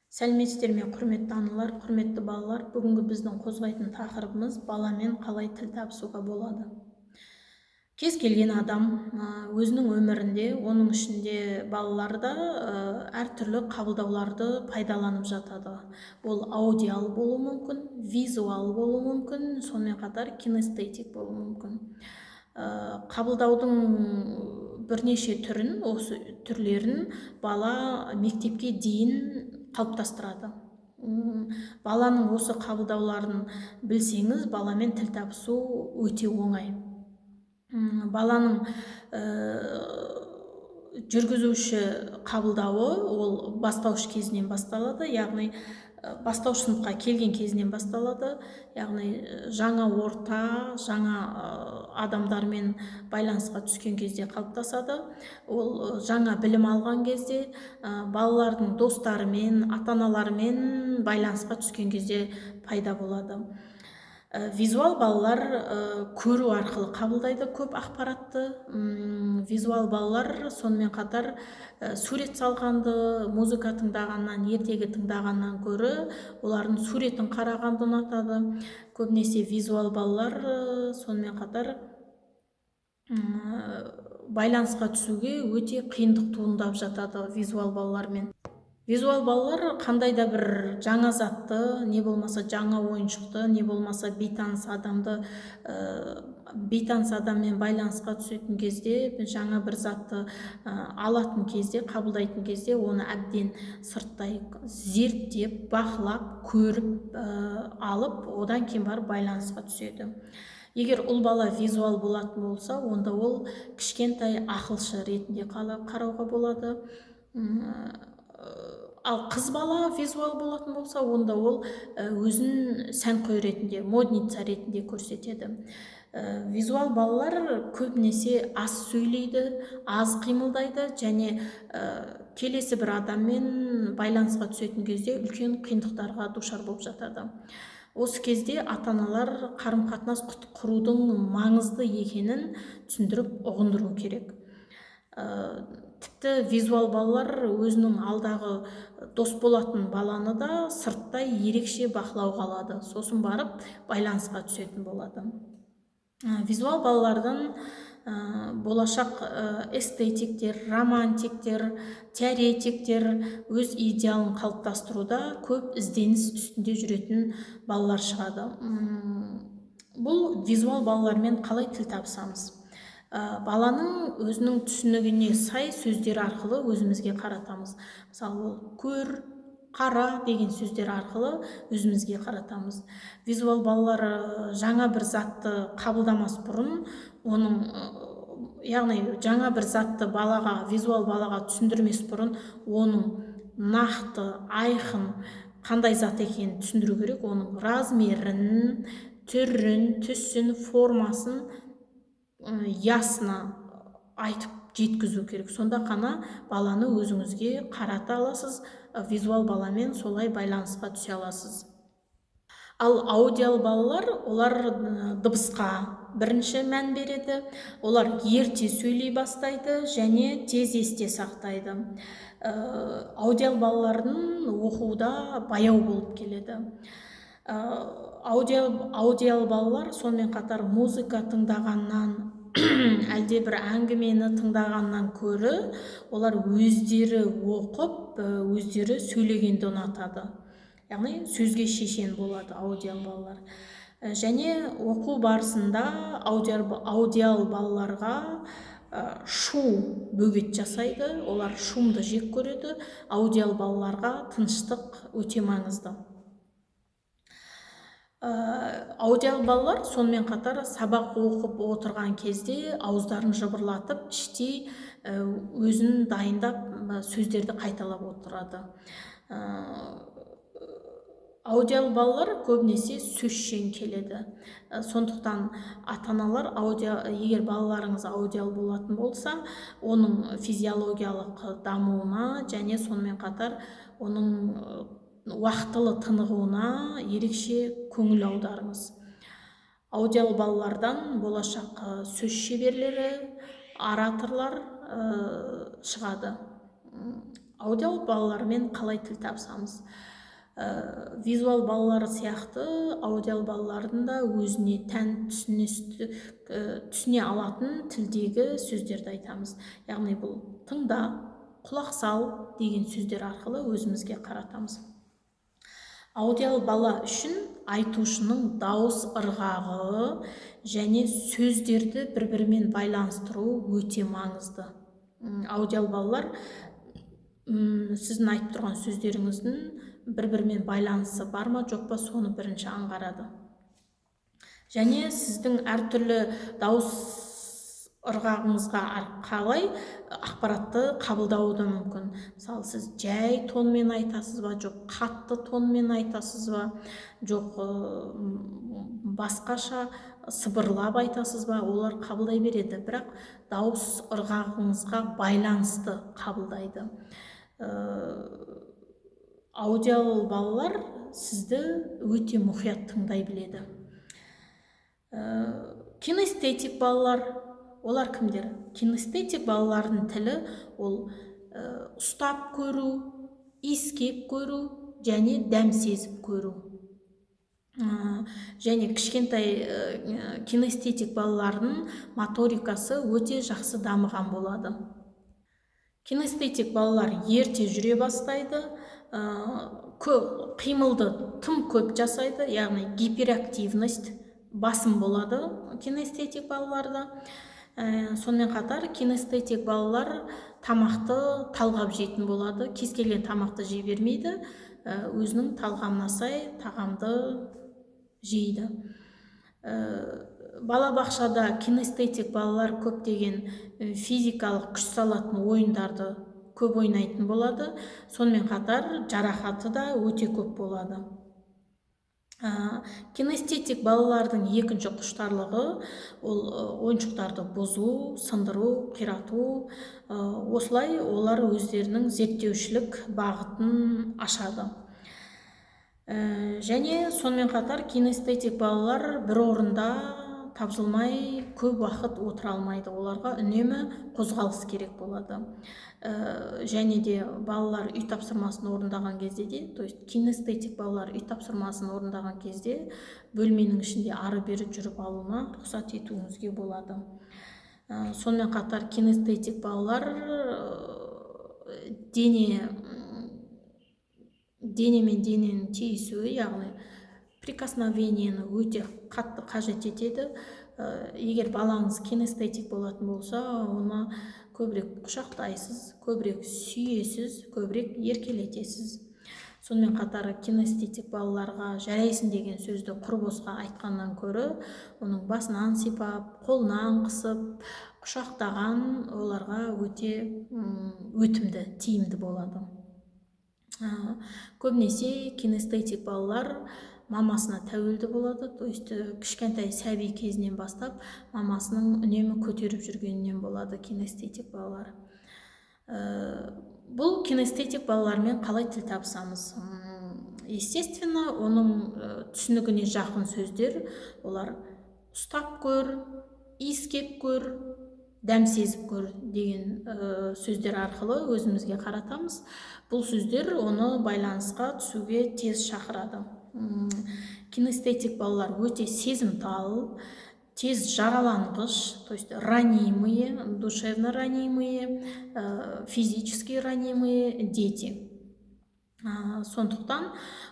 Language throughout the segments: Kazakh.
Сәлеметсіздер ме, құрметті аналар, құрметті балалар. Бүгінгі біздің қозғайтын тақырыбымыз баламен қалай тіл табысуға болады. Кез келген адам өзінің өмірінде, оның ішінде балаларда әртүрлі қабылдауларды пайдаланып жатады. Ол аудиал болуы мүмкін, визуал болуы мүмкін, сонымен қатар кинестетик болуы мүмкін. Қабылдаудың бірнеше түрін, осы түрлерін бала мектепке дейін қалыптастырады. Баланың осы қабылдауларын білсеңіз, баламен тіл табысу өте оңай. Баланың жүргізуші қабылдауы ол бастауыш кезінен басталады, яғни бастауыш сыныпқа келген кезінен басталады, яғни жаңа орта, жаңа адамдармен байланысқа түскен кезде қалыптасады. Ол жаңа білім алған кезде, балалардың достарымен, ата-аналарымен байланысқа түскен кезде пайда болады. Визуал балалар көру арқылы қабылдайды көп ақпаратты. Визуал балалар сонымен қатар сурет салғанды, музыка тыңдағаннан, ертегі тыңдағаннан көрі олардың суретін қарағанды ұнатады. Көбінесе визуал балалар сонымен қатар байланысқа түсуге өте қиындық туындап жатады визуал балалармен. Визуал балалар қандай да бір жаңа затты, не болмаса жаңа ойыншықты, не болмаса бейтаныс адаммен байланысқа түсетін кезде, жаңа бір затты алатын кезде, қабылдайтын кезде, оны әбден сырттай зерттеп, бақылап, көріп алып, одан кейін барып байланысқа түседі. Егер ұл бала визуал болатын болса, онда ол кішкентай ақылшы ретінде қарауға болады. Ал қыз бала визуал болатын болса, онда ол өзін сәнқой ретінде, модница ретінде көрсетеді. Визуал балалар көбінесе аз сөйлейді, аз қимылдайды, және келесі бір адаммен байланысқа түсетін кезде үлкен қиындықтарға душар болып жатады. Осы кезде ата-аналар қарым-қатынас құрудың маңызды екенін түсіндіріп ұғындыру керек. Тіпті визуал балалар өзінің алдағы дос болатын баланы да сырттай ерекше бақылауға алады, сосын барып байланысқа түсетін болады. Визуал балалардың болашақ эстетиктер, романтиктер, теоретиктер өз идеалын қалыптастыруда көп ізденіс үстінде жүретін балалар шығады. Бұл визуал балалармен қалай тіл табысамыз? Баланың өзінің түсінігіне сай сөздер арқылы өзімізге қаратамыз. Мысалы, ол көр, қара деген сөздер арқылы өзімізге қаратамыз. Визуал балалар жаңа бір затты қабылдамас бұрын, яғни жаңа бір затты визуал балаға түсіндірмес бұрын, оның нақты, айқын қандай зат екенін түсіндіру керек. Оның размерін, түрін, түсін, формасын ясына айтып жеткізу керек. Сонда қана баланы өзіңізге қарата аласыз, визуал баламен солай байланысқа түсе аласыз. Ал аудиал балалар, олар дыбысқа бірінші мән береді, олар ерте сөйлей бастайды және тез есте сақтайды. Аудиал балалардың оқуда баяу болып келеді. Аудиал балалар сонымен қатар музыка тыңдағаннан, әлде бір әңгімені тыңдағаннан көрі, олар өздері оқып, өздері сөйлегенді ұнатады. Яғни сөзге шешен болады аудиал балалар. Және оқу барысында аудиал балаларға шу бөгет жасайды, олар шумды жек көреді. Аудиал балаларға тыныштық өте маңызды. Аудиал балалар сонымен қатар сабақ оқып отырған кезде ауыздарын жыбырлатып, іштей өзін дайындап сөздерді қайталап отырады. Аудиал балалар көбінесе сөзшең келеді. Сондықтан ата-аналар егер балаларыңыз аудиал болатын болса, оның физиологиялық дамуына және сонымен қатар оның уақытылы тынығуына ерекше көңіл аударыңыз. Аудиал балалардан болашақ сөз шеберлері, ораторлар шығады. аудиал балалармен қалай тіл табысамыз? Визуал балалар сияқты аудиал балалардың да өзіне тән түсіне алатын тілдегі сөздерді айтамыз. Яғни бұл тыңда, құлақ сал деген сөздер арқылы өзімізге қаратамыз. Аудиал бала үшін айтушының дауыс ырғағы және сөздерді бір-бірімен байланыстыру өте маңызды. Аудиал балалар сіздің айтып тұрған сөздеріңіздің бір-бірімен байланысы бар ма жоқ па, соны бірінші аңғарады. Және сіздің әртүрлі дауыс ырғағыңызға қалай ақпаратты қабылдауы да мүмкін. Мысалы, сіз жай тонмен айтасыз ба, жоқ қатты тонмен айтасыз ба, жоқ басқаша сыбырлап айтасыз ба, олар қабылдай береді, бірақ дауыс ырғағыңызға байланысты қабылдайды. Аудиал балалар сізді өте мұқият тыңдай біледі. Кинестетик балалар, олар кімдер? Кинестетик балалардың тілі ол ұстап көру, иіскеп көру және дәм сезіп көру. Және кішкентай кинестетик балалардың моторикасы өте жақсы дамыған болады. Кинестетик балалар ерте жүре бастайды, қимылды тым көп жасайды, яғни гиперактивность басым болады кинестетик балаларда. Сонымен қатар кинестетик балалар тамақты талғап жейтін болады. Кез келген тамақты жей бермейді, өзінің талғамына сай тағамды жейді. Балабақшада кинестетик балалар көптеген физикалық күш салатын ойындарды көп ойнайтын болады. Сонымен қатар жарақаты да өте көп болады. Кинестетик балалардың екінші құштарлығы ол ойыншықтарды бұзу, сындыру, қирату. Осылай олар өздерінің зерттеушілік бағытын ашады. Және сонымен қатар кинестетик балалар бір орында тапжылмай көп уақыт отыра алмайды. Оларға үнемі қозғалыс керек болады. Және де балалар үй тапсырмасын орындаған кезде де, то есть кинестетик балалар үй тапсырмасын орындаған кезде бөлменің ішінде ары-бері жүріп алуына рұқсат етуіңізге болады. Сонымен қатар кинестетик балалар денемен дененің тиісуі, яғни прикосновениені өте қатты қажет етеді. Егер балаңыз кинестетик болатын болса, оны көбірек құшақтайсыз, көбірек сүйесіз, көбірек еркелетесіз. Сонымен қатар кинестетик балаларға жарайсың деген сөзді құр босқа айтқаннан көрі, оның басынан сипап, қолынан қысып, құшақтаған оларға өте өтімді, тиімді болады. Көбінесе кинестетик балалар мамасына тәуелді болады, то есть кішкентай сәби кезінен бастап мамасының үнемі көтеріп жүргенінен болады кинестетик балалар. Бұл кинестетик балалармен қалай тіл табысамыз? Естественно, оның түсінігіне жақын сөздер, олар ұстап көр, иіскеп көр, дәм сезіп көр деген сөздер арқылы өзімізге қаратамыз. Бұл сөздер оны байланысқа түсуге тез шақырады. Кинестетик балалар өте сезімтал, тез жараланғыш, то есть ранимые, душевно ранимые, физически ранимые дети. Сондықтан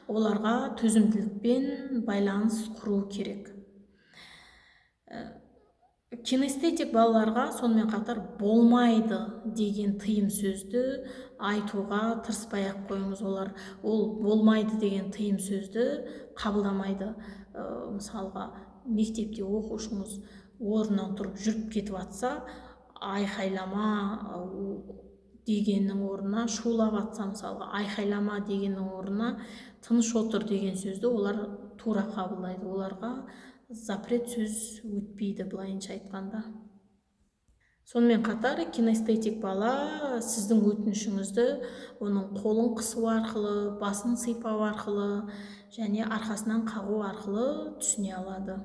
оларға төзімділікпен байланыс құру керек. Кинестетик балаларға сонымен қатар болмайды деген тыйым сөзді айтуға тырыспай-ақ қойыңыз. Ол болмайды деген тыйым сөзді қабылдамайды. Мысалға, мектепте оқушыңыз орнынан тұрып жүріп кетіп жатса, айқайлама дегеннің орнына шулап жатса, мысалға, айқайлама дегеннің орнына тыныш отыр деген сөзді олар тура қабылдайды. Оларға запрет сөз өтпейді, былайынша айтқанда. Сонымен қатар кинестетик бала сіздің өтінішіңізді оның қолын қысу арқылы, басын сипау арқылы және арқасынан қағу арқылы түсіне алады.